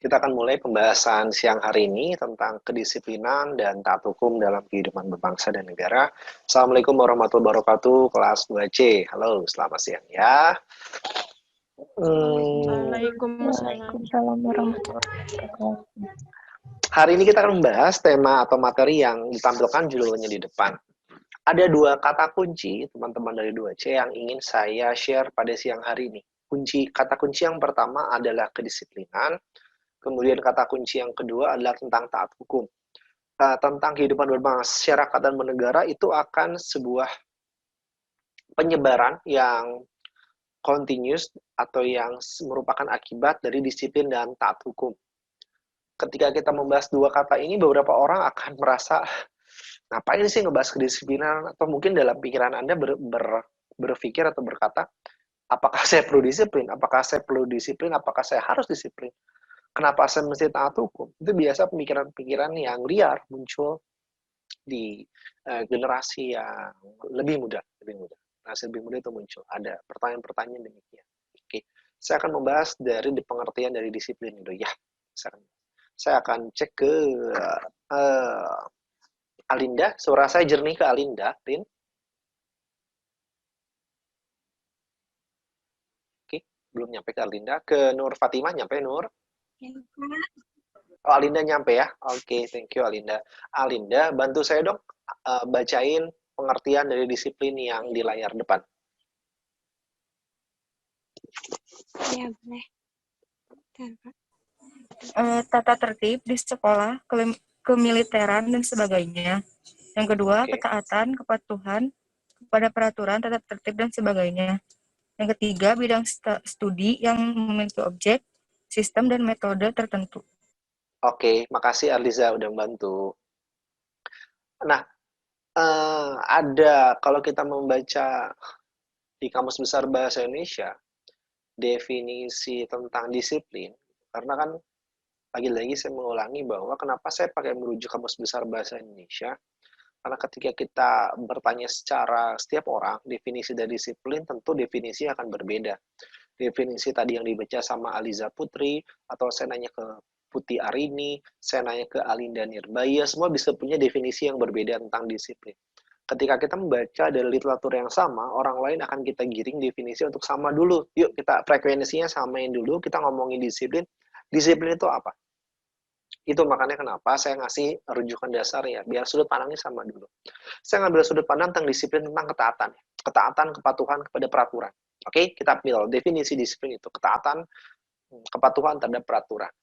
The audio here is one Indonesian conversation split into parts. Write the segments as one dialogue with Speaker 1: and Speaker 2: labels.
Speaker 1: Kita akan mulai pembahasan siang hari ini tentang kedisiplinan dan taat hukum dalam kehidupan berbangsa dan negara. Assalamualaikum warahmatullahi wabarakatuh, kelas 2C. Halo, selamat siang ya.
Speaker 2: Waalaikumsalam warahmatullahi wabarakatuh.
Speaker 1: Hari ini kita akan membahas tema atau materi yang ditampilkan judulnya di depan. Ada dua kata kunci, teman-teman dari 2C, yang ingin saya share pada siang hari ini. Kata kunci yang pertama adalah kedisiplinan. Kemudian kata kunci yang kedua adalah tentang taat hukum. Tentang kehidupan bermasyarakat dan bernegara itu akan sebuah penyebaran yang continuous atau yang merupakan akibat dari disiplin dan taat hukum. Ketika kita membahas dua kata ini, beberapa orang akan merasa, ngapain sih ngebahas kedisiplinan? Atau mungkin dalam pikiran Anda berpikir atau berkata, apakah saya perlu disiplin? Apakah saya perlu disiplin? Apakah saya harus disiplin? Kenapa saya mesti taat hukum? Itu biasa pemikiran-pemikiran yang liar muncul di generasi yang lebih muda. Generasi lebih muda itu muncul. Ada pertanyaan-pertanyaan demikian. Oke, saya akan membahas dari pengertian dari disiplin itu. Ya, saya akan cek ke Alinda. Suara saya jernih ke Alinda, Rin. Oke, belum nyampe ke Alinda. Ke Nur Fatimah, nyampe Nur? Oh, Alinda nyampe ya? Oke, thank you Alinda. Alinda, bantu saya dong bacain pengertian dari disiplin yang di layar depan.
Speaker 2: Ya, boleh. Tata tertib di sekolah, kemiliteran, dan sebagainya. Yang kedua, ketaatan, kepatuhan kepada peraturan, tata tertib, dan sebagainya. Yang ketiga, bidang studi yang memiliki objek, sistem, dan metode tertentu.
Speaker 1: Oke, makasih Arliza udah membantu. Nah, ada kalau kita membaca di Kamus Besar Bahasa Indonesia definisi tentang disiplin, karena kan lagi-lagi saya mengulangi bahwa kenapa saya pakai merujuk Kamus Besar Bahasa Indonesia, karena ketika kita bertanya secara setiap orang definisi dari disiplin, tentu definisi akan berbeda. Definisi tadi yang dibaca sama Aliza Putri, atau saya nanya ke Putih Arini, saya nanya ke Alinda Nirbaya, semua bisa punya definisi yang berbeda tentang disiplin. Ketika kita membaca dari literatur yang sama, orang lain akan kita giring definisi untuk sama dulu. Yuk kita frekuensinya samain dulu, kita ngomongin disiplin. Disiplin itu apa? Itu makanya kenapa saya ngasih rujukan dasar ya, biar sudut pandangnya sama dulu. Saya ngambil sudut pandang tentang disiplin tentang ketaatan. Ketaatan, kepatuhan kepada peraturan. Oke, kita ambil definisi disiplin itu. Ketaatan, kepatuhan terhadap peraturan.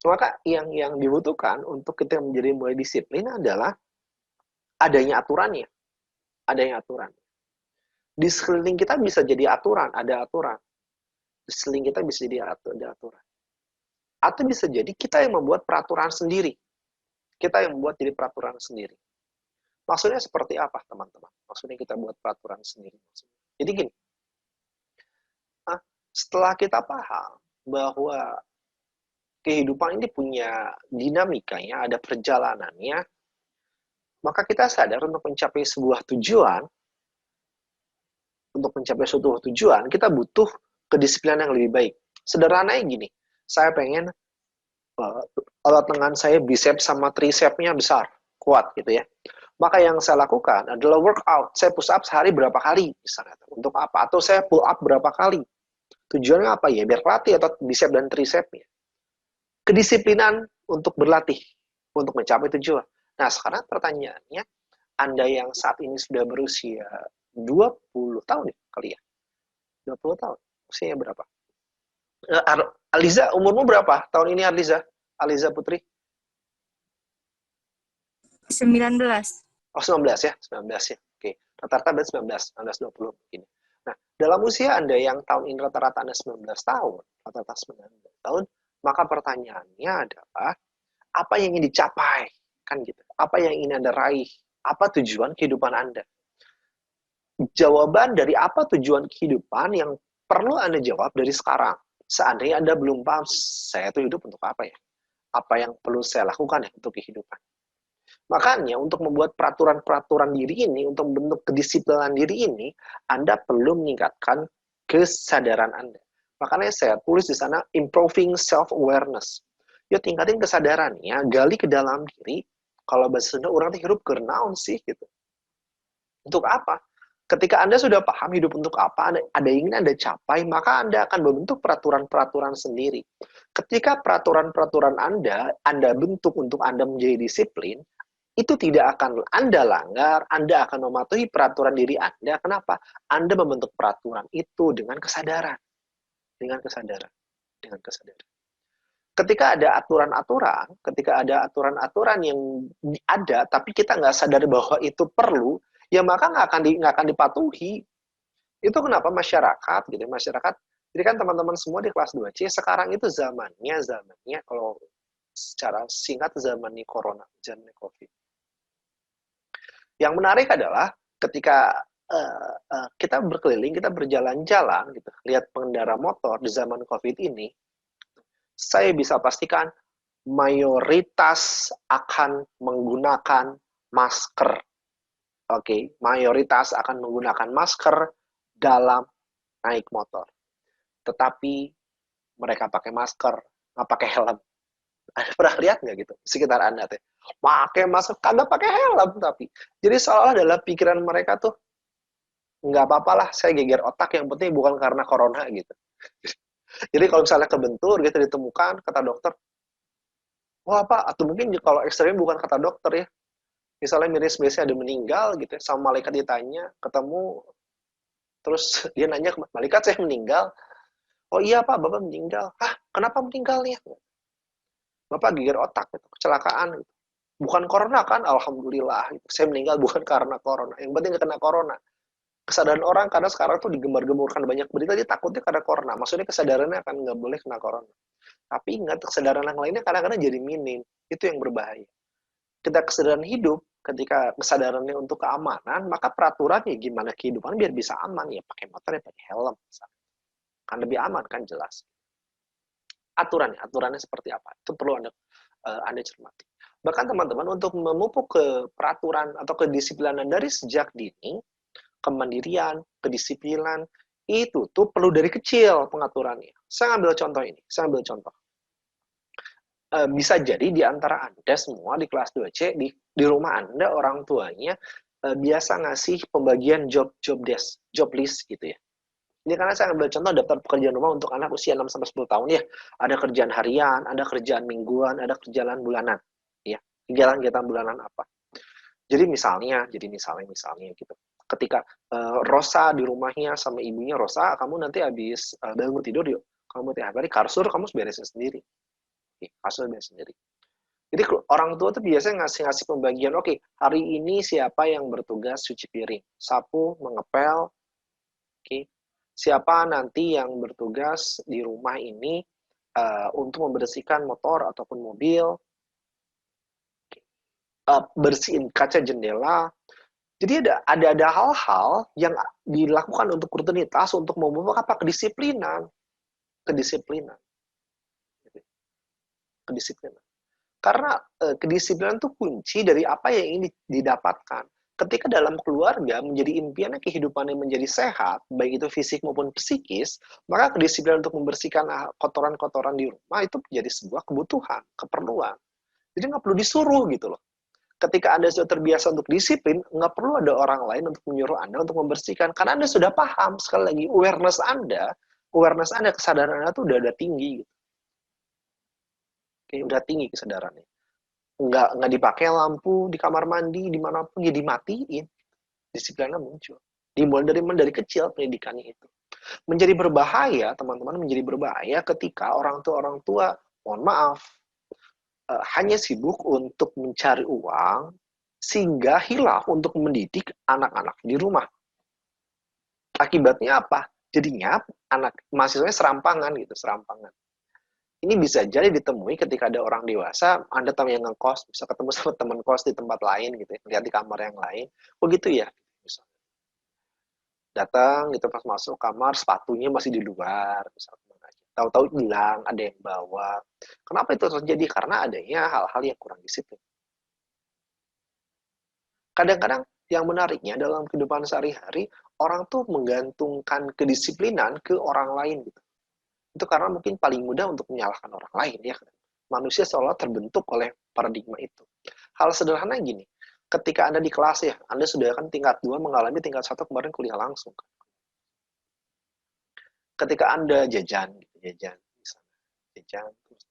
Speaker 1: Maka yang dibutuhkan untuk kita menjadi mulai disiplin adalah adanya aturannya. Adanya aturan. Di sekeliling kita bisa jadi aturan, ada aturan. Di sekeliling kita bisa jadi ada aturan. Atau bisa jadi kita yang membuat peraturan sendiri. Kita yang membuat jadi peraturan sendiri. Maksudnya seperti apa, teman-teman? Maksudnya kita buat peraturan sendiri. Jadi gini, setelah kita paham bahwa kehidupan ini punya dinamikanya, ada perjalanannya, maka kita sadar untuk mencapai sebuah tujuan, kita butuh kedisiplinan yang lebih baik. Sederhananya gini, saya pengen otot lengan saya bicep sama tricepnya besar, kuat gitu ya. Maka yang saya lakukan adalah workout. Saya push up sehari berapa kali misalnya. Untuk apa? Atau saya pull up berapa kali. Tujuannya apa ya? Biar latih otot bicep dan tricepnya. Kedisiplinan untuk berlatih, untuk mencapai tujuan. Nah, sekarang pertanyaannya, Anda yang saat ini sudah berusia 20 tahun ya, kali ya? 20 tahun. Usianya berapa? Aliza, umurmu berapa tahun ini, Aliza? Aliza Putri?
Speaker 2: 19.
Speaker 1: Oh, 19 ya? 19 ya. Oke. Rata-rata berarti 19, 20 ini. Nah, dalam usia Anda yang tahun ini rata-rata Anda 19 tahun, rata-rata 19 tahun, maka pertanyaannya adalah, apa yang ingin dicapai? Kan gitu. Apa yang ingin Anda raih? Apa tujuan kehidupan Anda? Jawaban dari apa tujuan kehidupan yang perlu Anda jawab dari sekarang. Seandainya Anda belum paham, saya itu hidup untuk apa ya? Apa yang perlu saya lakukan ya untuk kehidupan? Makanya untuk membuat peraturan-peraturan diri ini, untuk membentuk kedisiplinan diri ini, Anda perlu meningkatkan kesadaran Anda. Makanya saya tulis di sana improving self-awareness. Yuk tingkatin kesadarannya, gali ke dalam diri. Kalau bahasa Sunda, orang hirup ke naon sih gitu. Untuk apa? Ketika Anda sudah paham hidup untuk apa, ada ingin Anda capai, maka Anda akan membentuk peraturan-peraturan sendiri. Ketika peraturan-peraturan Anda bentuk untuk Anda menjadi disiplin, itu tidak akan Anda langgar, Anda akan mematuhi peraturan diri Anda. Kenapa? Anda membentuk peraturan itu dengan kesadaran. Dengan kesadaran. Dengan kesadaran. Ketika ada aturan-aturan yang ada, tapi kita nggak sadar bahwa itu perlu, ya maka nggak akan dipatuhi. Itu kenapa masyarakat, gitu, masyarakat. Jadi kan teman-teman semua di kelas 2C, sekarang itu zamannya kalau secara singkat zamannya corona, zamannya COVID. Yang menarik adalah ketika kita berkeliling, kita berjalan-jalan, gitu, lihat pengendara motor di zaman COVID ini, saya bisa pastikan mayoritas akan menggunakan masker. Oke, mayoritas akan menggunakan masker dalam naik motor. Tetapi mereka pakai masker, nggak pakai helm. Anda pernah lihat nggak gitu? Sekitar Anda teh. Pakai masker, kagak pakai helm tapi. Jadi seolah adalah pikiran mereka tuh, nggak apa-apa lah, saya geger otak, yang penting bukan karena corona gitu. Jadi kalau misalnya kebentur gitu ditemukan, kata dokter, wah apa? Atau mungkin kalau ekstrim bukan kata dokter ya. Misalnya miris biasa ada meninggal gitu, sama malaikat ditanya, ketemu, terus dia nanya, malaikat saya meninggal. Oh iya Pak, Bapak meninggal. Hah, kenapa meninggalnya? Bapak geger otak, gitu, kecelakaan. Gitu. Bukan corona kan? Alhamdulillah. Gitu. Saya meninggal bukan karena corona. Yang penting nggak kena corona. Kesadaran orang karena sekarang tuh digembar-gemburkan banyak berita, dia takutnya karena corona. Maksudnya kesadarannya akan nggak boleh kena corona. Tapi ingat, kesadaran yang lainnya kadang-kadang jadi minim. Itu yang berbahaya. Kita kesadaran hidup, ketika kesadarannya untuk keamanan, maka peraturannya gimana kehidupan biar bisa aman, ya pakai motor, ya pakai helm. Kan lebih aman, kan jelas. Aturannya seperti apa? Itu perlu Anda cermati. Bahkan teman-teman, untuk memupuk ke peraturan atau kedisiplinan dari sejak dini, kemandirian, kedisiplinan, itu tuh perlu dari kecil pengaturannya. Saya ambil contoh ini, bisa jadi di antara Anda semua di kelas 2C, di rumah Anda, orang tuanya biasa ngasih pembagian job list gitu ya. Ini karena saya ambil contoh daftar pekerjaan rumah untuk anak usia 6-10 tahun ya. Ada kerjaan harian, ada kerjaan mingguan, ada kerjaan bulanan. Ya, kegiatan bulanan apa. Jadi misalnya gitu. Ketika Rosa di rumahnya sama ibunya, Rosa, kamu nanti habis bangun tidur yuk. Kamu tiap hari kasur kamu beresin sendiri. Kasur beresin sendiri. Jadi orang tua tuh biasanya ngasih pembagian, oke, hari ini siapa yang bertugas cuci piring, sapu, mengepel, oke. Siapa nanti yang bertugas di rumah ini untuk membersihkan motor ataupun mobil, bersihin kaca jendela. Jadi ada hal-hal yang dilakukan untuk rutinitas untuk memupuk apa? Kedisiplinan. Karena kedisiplinan itu kunci dari apa yang ingin didapatkan. Ketika dalam keluarga menjadi impiannya kehidupannya menjadi sehat, baik itu fisik maupun psikis, maka kedisiplinan untuk membersihkan kotoran-kotoran di rumah itu menjadi sebuah kebutuhan, keperluan. Jadi nggak perlu disuruh gitu loh. Ketika Anda sudah terbiasa untuk disiplin, nggak perlu ada orang lain untuk menyuruh Anda untuk membersihkan. Karena Anda sudah paham, sekali lagi, awareness Anda, kesadaran Anda tuh udah ada tinggi. Gitu. Oke, udah tinggi kesadarannya. Nggak dipakai lampu di kamar mandi, dimanapun, ya dimatiin. Disiplinnya muncul. Dimulai dari kecil pendidikannya itu. Menjadi berbahaya, teman-teman, menjadi berbahaya ketika orang tua, mohon maaf, hanya sibuk untuk mencari uang, sehingga hilaf untuk mendidik anak-anak di rumah. Akibatnya apa? Jadinya anak mahasiswanya serampangan. Ini bisa jadi ditemui ketika ada orang dewasa, Anda tahu yang ngekos, bisa ketemu sama teman kos di tempat lain gitu ya, lihat di kamar yang lain. Oh gitu ya. Datang gitu pas masuk kamar, sepatunya masih di luar, misalnya. Tahu-tahu hilang, ada yang bawa. Kenapa itu terjadi? Karena adanya hal-hal yang kurang disiplin. Kadang-kadang yang menariknya dalam kehidupan sehari-hari, orang tuh menggantungkan kedisiplinan ke orang lain gitu. Itu karena mungkin paling mudah untuk menyalahkan orang lain, ya. Manusia seolah terbentuk oleh paradigma itu. Hal sederhana gini, ketika Anda di kelas ya, Anda sudah kan tingkat 2 mengalami tingkat 1 kemarin kuliah langsung. Ketika Anda jajan, misalnya, jajan, terus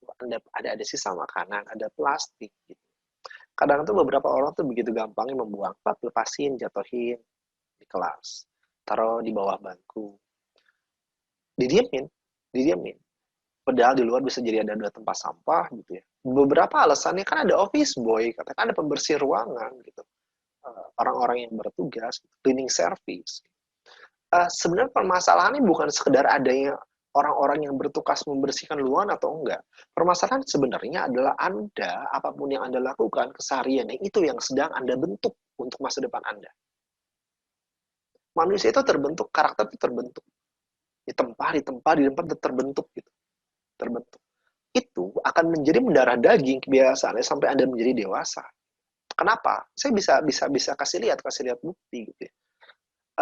Speaker 1: ada sisa makanan, ada plastik, gitu. Kadang tuh beberapa orang tuh begitu gampangnya membuang, lepasin, jatuhin di kelas, taruh di bawah bangku, didiemin. Padahal di luar bisa jadi ada tempat sampah gitu ya. Beberapa alasannya kan ada office boy, katakan ada pembersih ruangan gitu. Orang-orang yang bertugas, cleaning service. Sebenarnya permasalahannya bukan sekedar adanya orang-orang yang bertugas membersihkan ruangan atau enggak. Permasalahan sebenarnya adalah Anda, apapun yang Anda lakukan, kesehariannya itu yang sedang Anda bentuk untuk masa depan Anda. Manusia itu terbentuk, karakter itu terbentuk. Ditempa, terbentuk gitu. Terbentuk. Itu akan menjadi mendarah daging kebiasaannya sampai Anda menjadi dewasa. Kenapa? Saya bisa kasih lihat bukti gitu ya.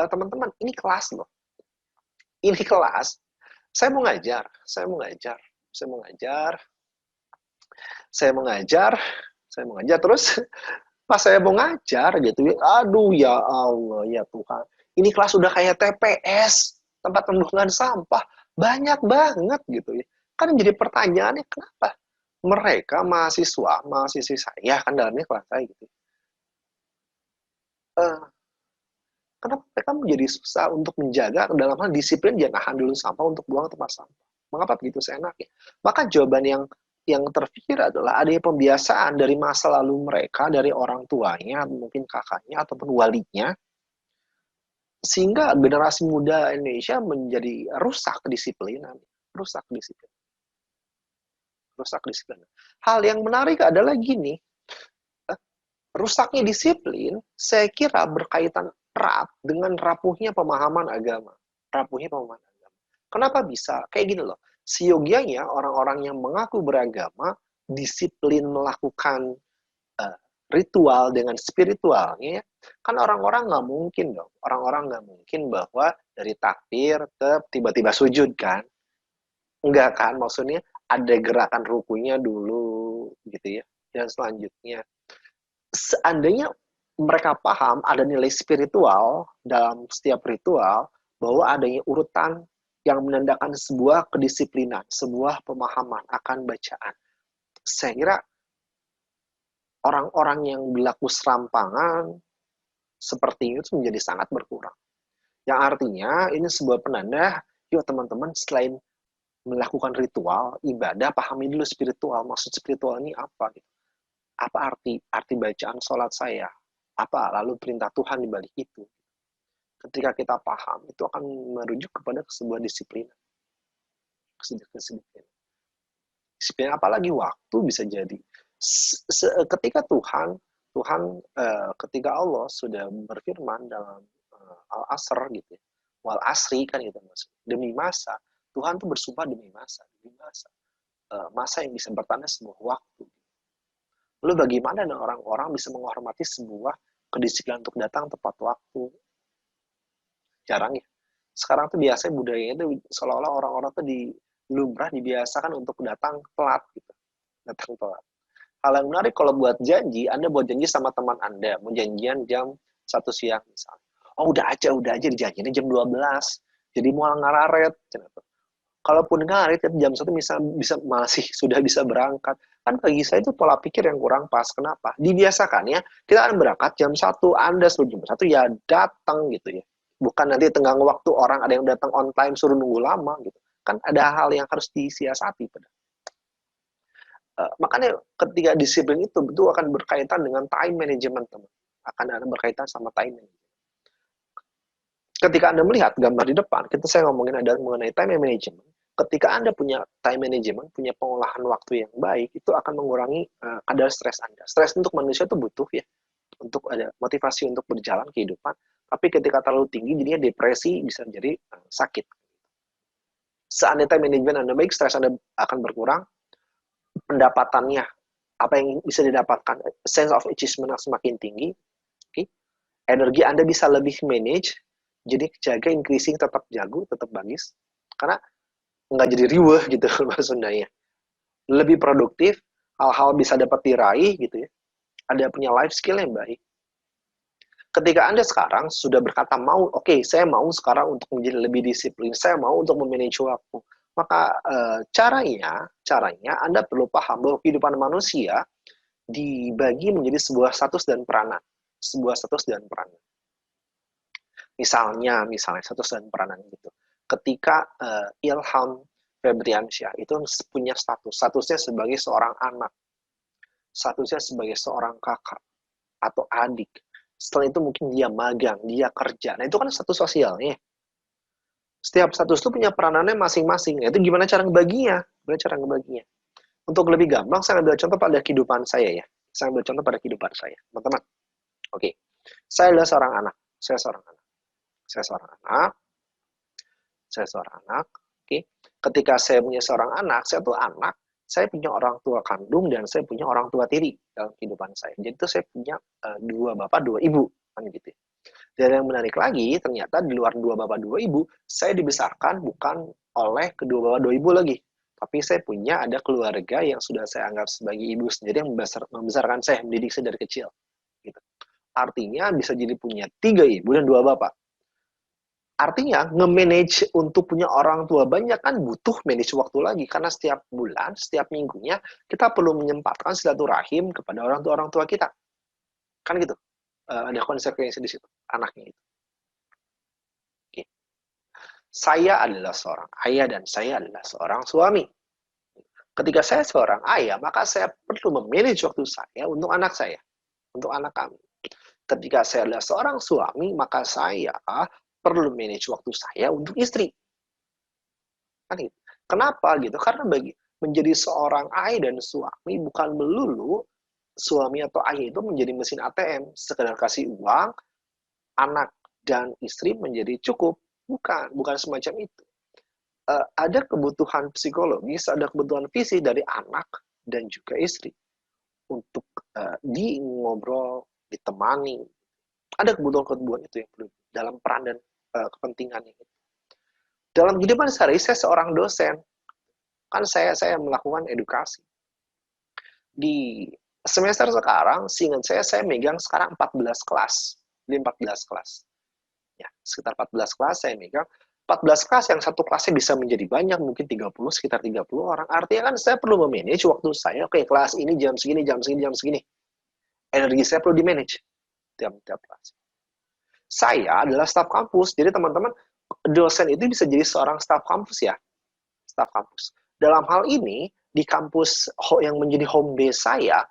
Speaker 1: Teman-teman, ini kelas loh. Ini kelas. Saya mau ngajar. Terus pas saya mau ngajar gitu ya, aduh ya Allah ya Tuhan. Ini kelas udah kayak TPS, tempat pembuangan sampah. Banyak banget gitu ya. Kan jadi pertanyaannya kenapa mereka mahasiswi saya kan dalamnya kelas saya gitu. Kenapa mereka menjadi susah untuk menjaga dalam hal disiplin jangan handle sampah untuk buang tempat sampah. Mengapa begitu seenaknya? Maka jawaban yang terpikir adalah adanya pembiasaan dari masa lalu mereka, dari orang tuanya, mungkin kakaknya ataupun walinya, sehingga generasi muda Indonesia menjadi rusak kedisiplinan. Hal yang menarik adalah gini, rusaknya disiplin, saya kira berkaitan erat dengan rapuhnya pemahaman agama. Kenapa bisa? Kayak gini loh, seyogianya orang-orang yang mengaku beragama, disiplin melakukan ritual dengan spiritualnya, kan orang-orang nggak mungkin dong. Orang-orang nggak mungkin bahwa dari takbir tiba-tiba sujud kan. Enggak kan, maksudnya ada gerakan rukunya dulu gitu ya. Dan selanjutnya seandainya mereka paham ada nilai spiritual dalam setiap ritual, bahwa adanya urutan yang menandakan sebuah kedisiplinan, sebuah pemahaman akan bacaan. Saya kira orang-orang yang berlaku serampangan seperti itu menjadi sangat berkurang. Yang artinya ini sebuah penanda, yuk teman-teman selain melakukan ritual, ibadah, pahami dulu spiritual. Maksud spiritual ini apa? Apa arti bacaan sholat saya? Apa lalu perintah Tuhan di balik itu? Ketika kita paham, itu akan merujuk kepada sebuah disiplin. Disiplin apalagi waktu bisa jadi. Ketika ketika Allah sudah berfirman dalam Al-Asr gitu ya, wal asri kan gitu maksudnya, demi masa, Tuhan tuh bersumpah demi masa, masa yang bisa bertanda sebuah waktu. Lalu bagaimana orang-orang bisa menghormati sebuah kedisiplinan untuk datang tepat waktu? Jarang ya. Sekarang tuh biasanya budayanya itu seolah-olah orang-orang tuh lumrah dibiasakan untuk datang telat gitu. Datang telat. Hal yang menarik kalau buat janji, Anda buat janji sama teman Anda, mau janjian jam 1 siang misalnya. Oh udah aja dijanjinya jam 12. Jadi mau ngararet. Kalaupun ngarit jam 1 sudah bisa berangkat. Kan bagi saya itu pola pikir yang kurang pas. Kenapa? Dibiasakan ya, kita akan berangkat jam 1, Anda sebelum jam 1 ya datang gitu ya. Bukan nanti tenggang waktu orang ada yang datang on time suruh nunggu lama gitu. Kan ada hal yang harus disiasati. Makanya ketika disiplin itu betul akan berkaitan dengan time management, teman. Akan ada berkaitan sama time management. Ketika Anda melihat gambar di depan, saya ngomongin ada mengenai time management. Ketika Anda punya time management, punya pengolahan waktu yang baik, itu akan mengurangi kadar stres Anda. Stres untuk manusia itu butuh ya, untuk ada motivasi untuk berjalan kehidupan. Tapi ketika terlalu tinggi, jadinya depresi, bisa menjadi sakit. Seandainya time management Anda baik, stres Anda akan berkurang, pendapatannya, apa yang bisa didapatkan, sense of achievement semakin tinggi, energi Anda bisa lebih manage, jadi jaga increasing tetap jago, tetap bagus. Karena nggak jadi riweh gitu bahasa Sundanya. Lebih produktif, hal-hal bisa dapat diraih gitu ya. Ada punya life skill yang baik. Ketika Anda sekarang sudah berkata mau, oke, saya mau sekarang untuk menjadi lebih disiplin, saya mau untuk memanage waktu. Maka caranya Anda perlu paham bahwa kehidupan manusia dibagi menjadi sebuah status dan peranan. Sebuah status dan peranan. Misalnya status dan peranan gitu. Ketika Ilham Febriansyah itu punya statusnya sebagai seorang anak, statusnya sebagai seorang kakak atau adik. Setelah itu mungkin dia magang, dia kerja. Nah itu kan status sosialnya. Setiap status itu punya peranannya masing-masing. Nah, itu gimana cara ngebaginya? Gimana cara ngebaginya? Untuk lebih gampang, saya ambil contoh pada kehidupan saya ya. Saya ambil contoh pada kehidupan saya, teman-teman. Oke, saya adalah seorang anak. Saya seorang anak. Saya seorang anak. Saya seorang anak. Oke, ketika saya punya seorang anak, saya tuh anak. Saya punya orang tua kandung dan saya punya orang tua tiri dalam kehidupan saya. Jadi itu saya punya dua bapak, dua ibu, kan gitu. Dan yang menarik lagi, ternyata di luar dua bapak, dua ibu, saya dibesarkan bukan oleh kedua bapak, dua ibu lagi. Tapi saya punya ada keluarga yang sudah saya anggap sebagai ibu sendiri yang membesarkan saya, mendidik saya dari kecil. Gitu. Artinya bisa jadi punya 3 ibu dan 2 bapak. Artinya nge-manage untuk punya orang tua banyak kan butuh manage waktu lagi. Karena setiap bulan, setiap minggunya, kita perlu menyempatkan silaturahim kepada orang tua kita. Kan gitu. Ada konsekuensi di situ, anaknya itu. Oke. Saya adalah seorang ayah dan saya adalah seorang suami. Ketika saya seorang ayah, maka saya perlu memanage waktu saya untuk anak saya, untuk anak kami. Ketika saya adalah seorang suami, maka saya perlu manage waktu saya untuk istri. Kan gitu. Kenapa gitu? Karena menjadi seorang ayah dan suami bukan melulu suami atau ayah itu menjadi mesin ATM, sekedar kasih uang, anak dan istri menjadi cukup. Bukan semacam itu. Ada kebutuhan psikologis, ada kebutuhan fisik dari anak dan juga istri untuk di ngobrol, ditemani. Ada kebutuhan-kebutuhan itu yang perlu dalam peran dan kepentingannya. Dalam kehidupan sehari, saya seorang dosen. Kan saya melakukan edukasi. Di semester sekarang, seingat saya megang sekarang 14 kelas. Di 14 kelas. Ya, sekitar 14 kelas saya megang. 14 kelas yang satu kelasnya bisa menjadi banyak, mungkin 30, sekitar 30 orang. Artinya kan saya perlu memanage waktu saya. Oke, kelas ini jam segini, jam segini, jam segini. Energi saya perlu di-manage tiap kelas. Saya adalah staf kampus. Jadi teman-teman, dosen itu bisa jadi seorang staf kampus ya. Staf kampus. Dalam hal ini, di kampus yang menjadi home base saya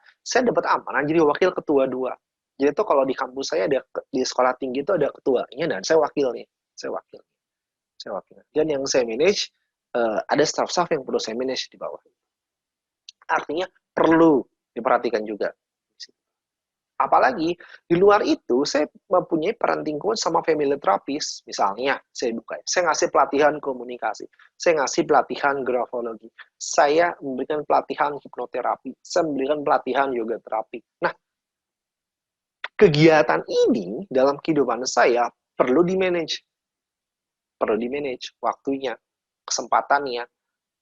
Speaker 1: dapat amanah jadi wakil ketua 2. Jadi itu kalau di kampus saya ada di sekolah tinggi itu ada ketuanya dan saya wakilnya. Saya wakil. Dan yang saya manage ada staff-staff yang perlu saya manage di bawah. Artinya perlu diperhatikan juga. Apalagi di luar itu saya mempunyai peran tingkun sama family therapist. Misalnya saya ngasih pelatihan komunikasi, saya ngasih pelatihan grafologi, saya memberikan pelatihan hipnoterapi, saya memberikan pelatihan yoga terapi. Nah, kegiatan ini dalam kehidupan saya perlu di-manage waktunya, kesempatannya.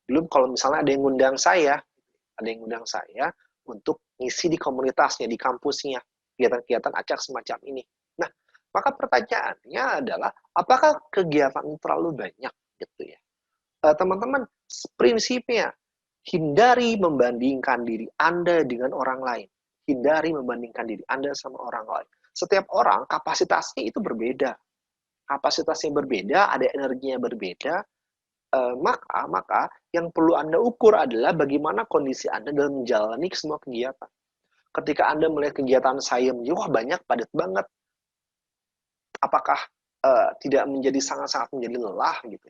Speaker 1: Belum kalau misalnya ada yang ngundang saya untuk ngisi di komunitasnya, di kampusnya, kegiatan-kegiatan acak semacam ini. Nah, maka pertanyaannya adalah, apakah kegiatan terlalu banyak gitu ya? Teman-teman, prinsipnya, hindari membandingkan diri Anda dengan orang lain. Hindari membandingkan diri Anda sama orang lain. Setiap orang kapasitasnya itu berbeda. Kapasitasnya berbeda, ada energinya berbeda, maka yang perlu Anda ukur adalah bagaimana kondisi Anda dalam menjalani semua kegiatan. Ketika Anda melihat kegiatan saya wah banyak, padat banget, apakah tidak menjadi sangat-sangat menjadi lelah gitu?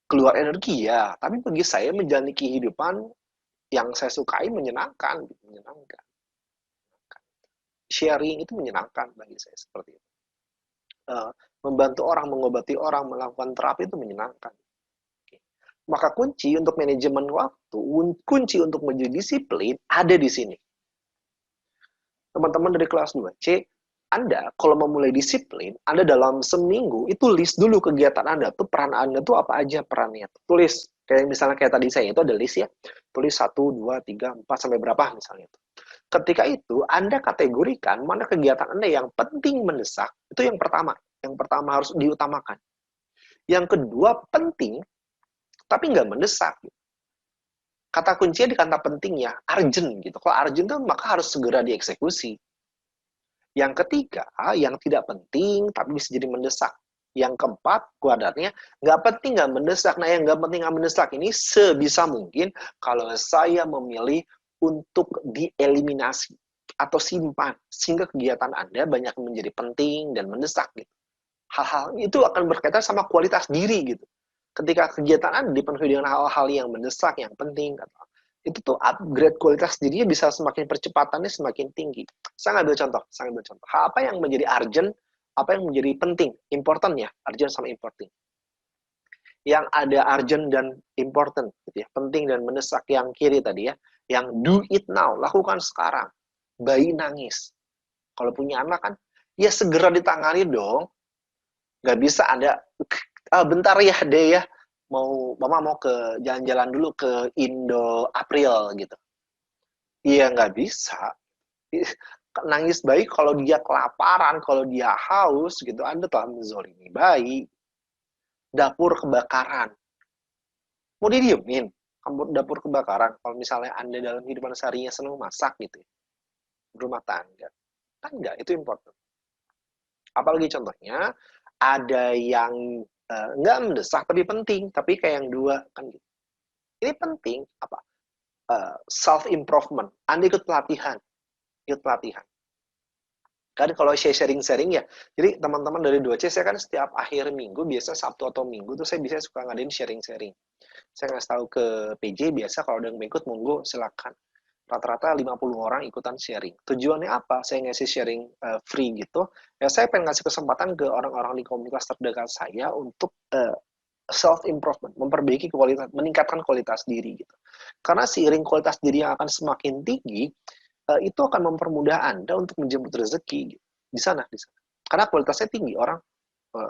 Speaker 1: Keluar energi ya, tapi bagi saya menjalani kehidupan yang saya sukai menyenangkan. Sharing itu menyenangkan bagi saya seperti itu. Membantu orang, mengobati orang, melakukan terapi itu menyenangkan. Maka kunci untuk manajemen waktu, kunci untuk menjadi disiplin ada di sini. Teman-teman dari kelas 2C, Anda kalau memulai disiplin, Anda dalam seminggu itu list dulu kegiatan Anda tuh, peran Anda tuh apa aja perannya. Tulis kayak misalnya kayak tadi saya itu ada list ya. Tulis 1, 2, 3, 4 sampai berapa misalnya itu. Ketika itu Anda kategorikan mana kegiatan Anda yang penting mendesak. Itu yang pertama. Yang pertama harus diutamakan. Yang kedua penting tapi nggak mendesak. Kata kuncinya di kata penting ya, urgent gitu. Kalau urgent tuh maka harus segera dieksekusi. Yang ketiga, yang tidak penting tapi bisa jadi mendesak. Yang keempat, kuadratnya nggak penting nggak mendesak. Nah, yang nggak penting nggak mendesak ini sebisa mungkin kalau saya memilih untuk dieliminasi atau simpan sehingga kegiatan Anda banyak menjadi penting dan mendesak gitu. Hal-hal itu akan berkaitan sama kualitas diri gitu. Ketika kegiatan Anda dipenuhi dengan hal-hal yang mendesak, yang penting, itu tuh upgrade kualitas dirinya bisa semakin percepatannya semakin tinggi. Saya ngambil contoh. Apa yang menjadi urgent, apa yang menjadi penting, important ya, urgent sama important. Yang ada urgent dan important, gitu ya, penting dan mendesak yang kiri tadi ya, yang do it now, lakukan sekarang. Bayi nangis, kalau punya anak kan, ya segera ditangani dong. Nggak bisa ada, bentar ya deh ya, mama mau ke jalan-jalan dulu ke Indo April gitu. Iya nggak bisa. Nangis bayi kalau dia kelaparan, kalau dia haus gitu, Anda telah menzolimi bayi. Dapur kebakaran. Mau didiemin? Kamu dapur kebakaran. Kalau misalnya Anda dalam kehidupan seharinya senang masak gitu ya, berumah tangga. Kan enggak, itu important. Apalagi contohnya, ada yang nggak mendesak tapi penting, tapi kayak yang dua kan gitu. Ini penting apa? Self improvement. Anda ikut pelatihan. Kan kalau saya sharing-sharing ya, jadi teman-teman dari 2C saya kan setiap akhir minggu, biasa Sabtu atau Minggu tuh saya bisa suka ngadain sharing-sharing. Saya ngasih tahu ke PJ, biasa kalau ada yang ikut, monggo silakan. Rata-rata 50 orang ikutan sharing. Tujuannya apa? Saya ngasih sharing free gitu. Ya saya pengen ngasih kesempatan ke orang-orang di komunitas terdekat saya untuk self improvement, memperbaiki kualitas, meningkatkan kualitas diri gitu. Karena seiring kualitas diri yang akan semakin tinggi, itu akan mempermudah Anda untuk menjemput rezeki gitu. Di sana. Karena kualitasnya tinggi, orang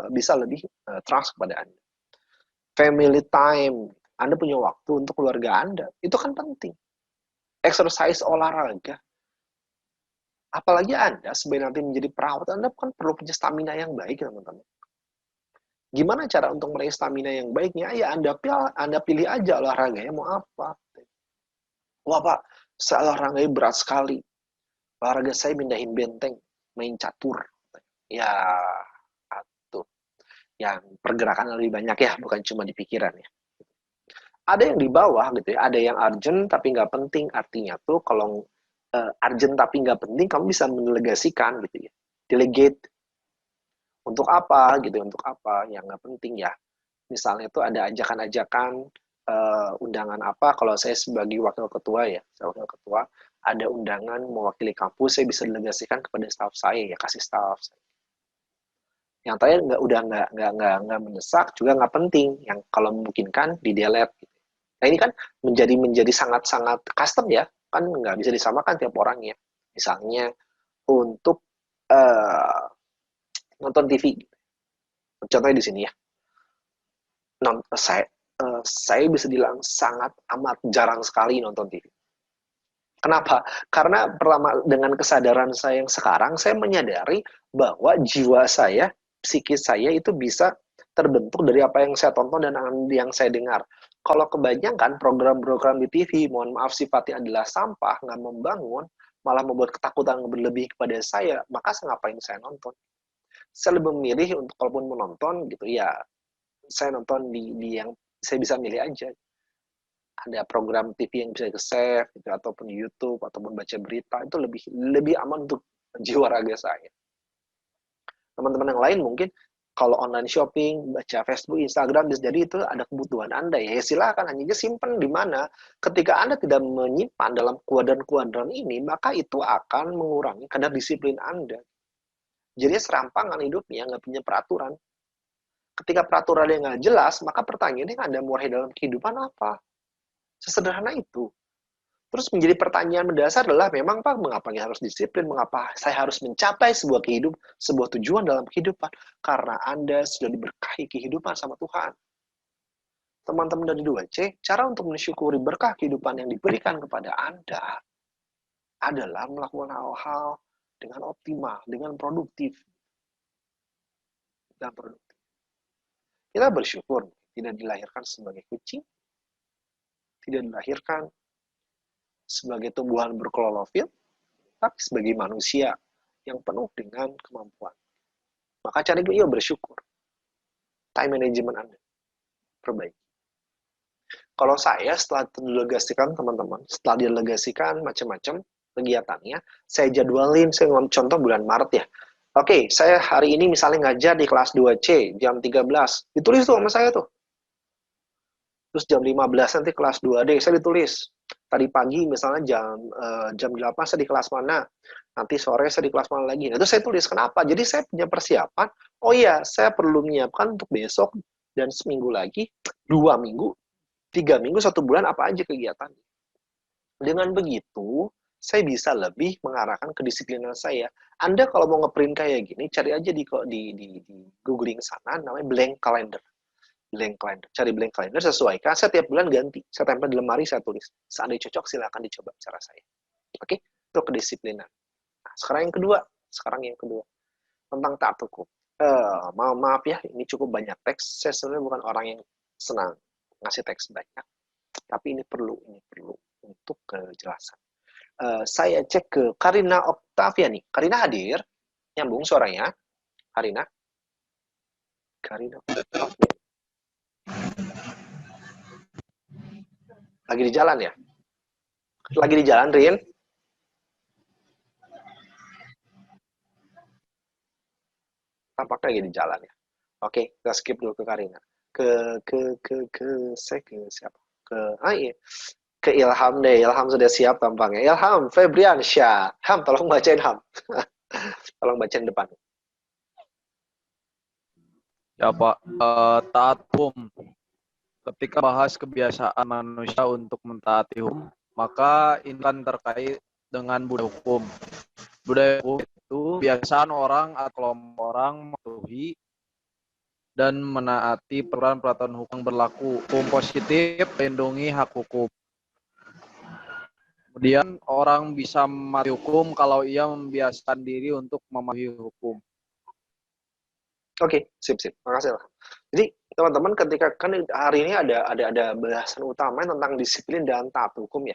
Speaker 1: bisa lebih trust kepada Anda. Family time, Anda punya waktu untuk keluarga Anda, itu kan penting. Exercise, olahraga. Apalagi Anda sebagai nanti menjadi perawat, Anda kan perlu punya stamina yang baik, teman-teman. Gimana cara untuk meraih stamina yang baiknya? Ya Anda pilih aja olahraganya mau apa. Wah Pak, saya olahraganya berat sekali. Olahraga saya mindahin benteng, main catur. Ya, tuh. Yang pergerakan lebih banyak ya, bukan cuma di pikiran ya. Ada yang di bawah gitu ya, ada yang urgent tapi nggak penting. Artinya tuh kalau urgent tapi nggak penting, kamu bisa mendelegasikan gitu ya. Delegate. Untuk apa gitu, untuk apa yang nggak penting ya. Misalnya itu ada ajakan-ajakan undangan apa, kalau saya sebagai wakil ketua ya, saya wakil ketua, ada undangan mewakili kampus, saya bisa delegasikan kepada staf saya ya, kasih staf. Yang tadi nggak mendesak, juga nggak penting, yang kalau memungkinkan di delete. Gitu. Nah ini kan menjadi sangat-sangat custom ya, kan nggak bisa disamakan tiap orang ya. Misalnya untuk nonton TV, contohnya di sini ya. Saya bisa bilang sangat amat jarang sekali nonton TV. Kenapa? Karena pertama dengan kesadaran saya yang sekarang, saya menyadari bahwa jiwa saya, psikis saya itu bisa terbentuk dari apa yang saya tonton dan yang saya dengar. Kalau kebanyakan program-program di TV, mohon maaf sifatnya adalah sampah, nggak membangun, malah membuat ketakutan berlebih kepada saya, maka ngapain saya nonton? Saya lebih memilih untuk kalaupun menonton gitu ya, saya nonton di yang saya bisa milih aja. Ada program TV yang bisa ke-save gitu, ataupun YouTube ataupun baca berita, itu lebih aman untuk jiwa raga saya. Teman-teman yang lain mungkin kalau online shopping, baca Facebook, Instagram, jadi itu ada kebutuhan Anda ya silakan, hanya simpan di mana. Ketika Anda tidak menyimpan dalam kuadran-kuadran ini, maka itu akan mengurangi kadar disiplin Anda. Jadi serampangan hidupnya, nggak punya peraturan. Ketika peraturannya nggak jelas, maka pertanyaannya Anda mau dalam kehidupan apa? Sesederhana itu. Terus menjadi pertanyaan mendasar adalah, memang Pak, mengapa harus disiplin? Mengapa saya harus mencapai sebuah tujuan dalam kehidupan? Karena Anda sudah diberkahi kehidupan sama Tuhan. Teman-teman dari 2C, cara untuk mensyukuri berkah kehidupan yang diberikan kepada Anda adalah melakukan hal-hal dengan optimal, dengan produktif. Kita bersyukur tidak dilahirkan sebagai kucing, tidak dilahirkan sebagai tumbuhan berklorofil, tapi sebagai manusia yang penuh dengan kemampuan. Maka cari bersyukur. Time management Anda perbaiki. Kalau saya setelah didelegasikan teman-teman, setelah didelegasikan macam-macam kegiatannya, saya jadwalin, saya contoh bulan Maret ya. Oke, saya hari ini misalnya ngajar di kelas 2C jam 13. Ditulis tuh sama saya tuh. Terus jam 15 nanti kelas 2D saya ditulis. Tadi pagi misalnya jam 8 saya di kelas mana. Nanti sore saya di kelas mana lagi. Nah, itu saya tulis. Kenapa? Jadi saya punya persiapan. Oh iya, saya perlu menyiapkan untuk besok dan seminggu lagi, 2 minggu, 3 minggu, 1 bulan apa aja kegiatan. Dengan begitu, saya bisa lebih mengarahkan kedisiplinan saya. Anda kalau mau ngeprint kayak gini, cari aja di googling sana, namanya blank calendar. Blank calendar. Cari blank calendar, sesuaikan. Saya tiap bulan ganti. Saya tempel di lemari, saya tulis. Seandainya cocok, silakan dicoba cara saya. Oke? Itu kedisiplinan. Nah, sekarang yang kedua. Tentang taat hukum. Maaf ya, ini cukup banyak teks. Saya sebenarnya bukan orang yang senang ngasih teks banyak. Tapi ini perlu untuk kejelasan. Saya cek ke Karina Oktaviani. Karina hadir? Nyambung suaranya? Karina Oktaviani. Lagi di jalan ya? Lagi di jalan, Rin? Tampaknya lagi di jalan ya. Oke, kita skip dulu ke Karina. Saya ke siapa? Iya. Ke Ilham deh. Ilham sudah siap tampaknya. Ilham Febriansyah. Ham, tolong bacain Ham. Tolong bacain depan.
Speaker 3: Ya Pak, taat hukum. Ketika bahas kebiasaan manusia untuk mentaati hukum, maka ini kan terkait dengan budaya hukum. Budaya hukum itu kebiasaan orang atau kelompok orang mematuhi dan menaati peraturan hukum yang berlaku. Hukum positif melindungi hak hukum. Kemudian orang bisa mematuhi hukum kalau ia membiasakan diri untuk mematuhi hukum.
Speaker 1: Oke, sip. Makasih lah. Jadi teman-teman, ketika kan hari ini ada bahasan utama tentang disiplin dan taat hukum ya.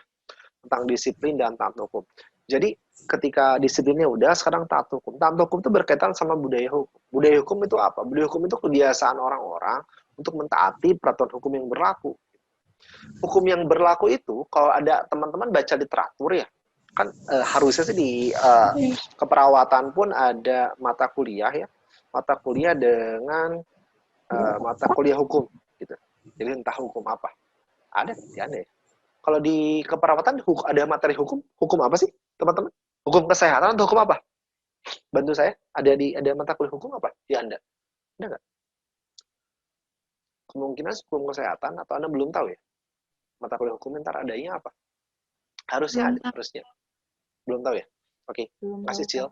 Speaker 1: Tentang disiplin dan taat hukum. Jadi ketika disiplinnya udah, sekarang taat hukum. Taat hukum itu berkaitan sama budaya hukum. Budaya hukum itu apa? Budaya hukum itu kebiasaan orang-orang untuk mentaati peraturan hukum yang berlaku. Hukum yang berlaku itu, kalau ada teman-teman baca literatur ya, kan harusnya sih di keperawatan pun ada mata kuliah ya. Mata kuliah dengan mata kuliah hukum gitu. Jadi entah hukum apa. Ada ya. Kalau di keperawatan ada materi hukum apa sih, teman-teman? Hukum kesehatan atau hukum apa? Bantu saya. Ada mata kuliah hukum apa di Anda? Ada nggak? Kemungkinan hukum kesehatan atau Anda belum tahu ya? Mata kuliah hukum ntar adanya apa? Harusnya ada, harusnya. Belum tahu ya? Oke, kasih Cil.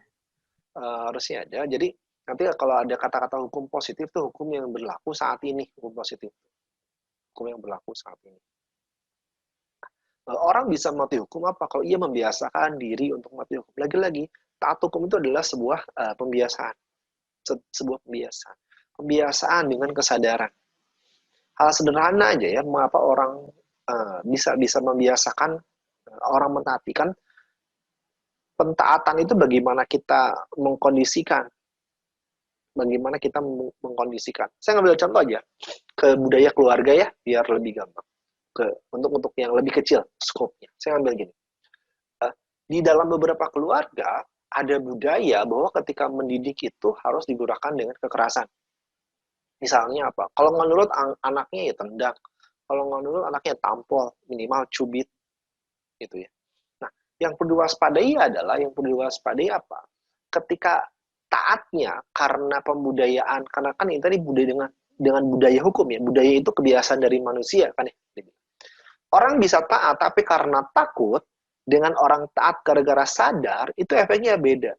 Speaker 1: Harusnya ada. Jadi nanti kalau ada kata-kata hukum positif tuh hukum yang berlaku saat ini, hukum positif. Hukum yang berlaku saat ini. Orang bisa mematuhi hukum apa? Kalau ia membiasakan diri untuk mematuhi hukum. Lagi-lagi, taat hukum itu adalah sebuah pembiasaan. Sebuah pembiasaan. Pembiasaan dengan kesadaran. Hal sederhana aja ya, mengapa orang bisa membiasakan orang mentaati. Kan pentaatan itu bagaimana kita mengkondisikan. Bagaimana kita mengkondisikan. Saya ngambil contoh aja ke budaya keluarga ya, biar lebih gampang. Untuk yang lebih kecil skopnya. Saya ambil gini. Di dalam beberapa keluarga ada budaya bahwa ketika mendidik itu harus digunakan dengan kekerasan. Misalnya apa? Kalau menurut anaknya ya tendang. Kalau menurut anaknya tampol, minimal cubit gitu ya. Nah, yang perlu diwaspadai adalah apa? Ketika taatnya karena pembudayaan, karena kan ini tadi budaya dengan budaya hukum ya. Budaya itu kebiasaan dari manusia kan ya. Orang bisa taat, tapi karena takut, Dengan orang taat gara-gara sadar, itu efeknya beda.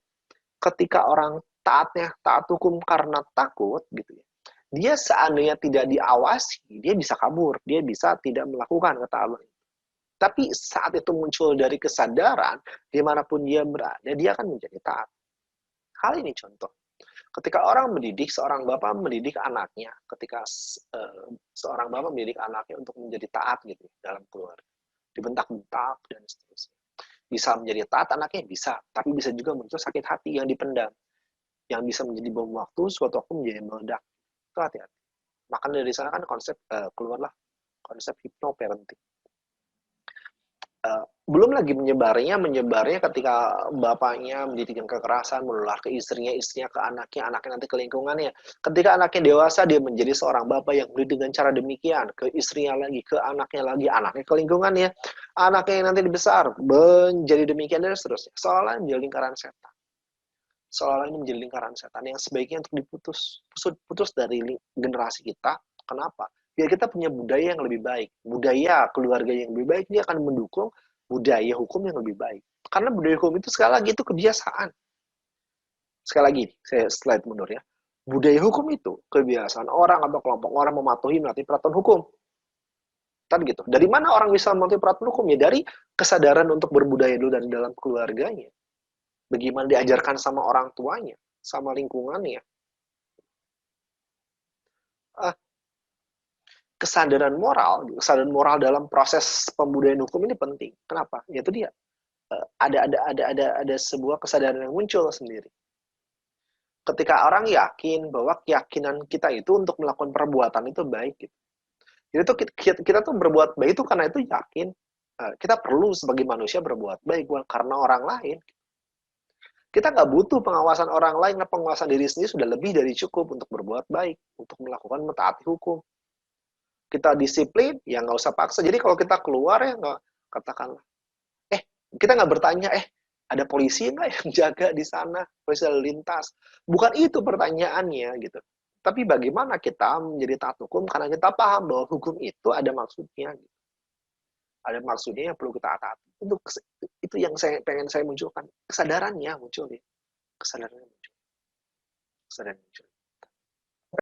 Speaker 1: Ketika orang taat hukum karena takut, gitu ya, dia seandainya tidak diawasi, dia bisa kabur, dia bisa tidak melakukan ketaatan. Tapi saat itu muncul dari kesadaran, dimanapun dia berada, dia akan menjadi taat. Hal ini contoh. Ketika orang mendidik, seorang bapak mendidik anaknya, ketika seorang bapak mendidik anaknya untuk menjadi taat gitu dalam keluarga, dibentak-bentak dan seterusnya. Bisa menjadi taat anaknya, bisa, tapi bisa juga muncul sakit hati yang dipendam, yang bisa menjadi bom waktu, suatu waktu menjadi meledak. Itu hati-hati. Maka dari sana kan keluarlah konsep hypnoparenting. Belum lagi menyebarnya ketika bapaknya mendidik dengan kekerasan, menular ke istrinya ke anaknya nanti ke lingkungannya. Ketika anaknya dewasa, dia menjadi seorang bapak yang mendidik dengan cara demikian, ke istrinya lagi, ke anaknya lagi, anaknya ke lingkungannya, anaknya yang nanti besar, menjadi demikian dan seterusnya. Seolah menjadi lingkaran setan. Seolah ini menjadi lingkaran setan yang sebaiknya untuk putus dari generasi kita. Kenapa? Biar kita punya budaya yang lebih baik. Budaya keluarga yang lebih baik, dia akan mendukung budaya hukum yang lebih baik. Karena budaya hukum itu sekali lagi itu kebiasaan. Sekali lagi, saya slide mundur ya. Budaya hukum itu kebiasaan orang atau kelompok orang mematuhi peraturan hukum. Kan gitu. Dari mana orang bisa mematuhi peraturan hukum? Ya dari kesadaran untuk berbudaya dulu dari dalam keluarganya. Bagaimana diajarkan sama orang tuanya, sama lingkungannya. Kesadaran moral dalam proses pembudayaan hukum ini penting. Kenapa? Yaitu dia ada sebuah kesadaran yang muncul sendiri. Ketika orang yakin bahwa keyakinan kita itu untuk melakukan perbuatan itu baik, gitu. Jadi tuh kita tuh berbuat baik itu karena itu yakin kita perlu sebagai manusia berbuat baik karena orang lain. Kita nggak butuh pengawasan orang lain, pengawasan diri sendiri sudah lebih dari cukup untuk berbuat baik, untuk melakukan mentaati hukum. Kita disiplin, ya nggak usah paksa. Jadi kalau kita keluar ya nggak, katakanlah, kita nggak bertanya, ada polisi nggak yang jaga di sana, polisi lalu lintas. Bukan itu pertanyaannya gitu. Tapi bagaimana kita menjadi taat hukum karena kita paham bahwa hukum itu ada maksudnya. Gitu. Ada maksudnya yang perlu kita taati. Itu yang pengen saya munculkan. Kesadarannya muncul ya. Kesadarannya muncul. Kesadaran muncul.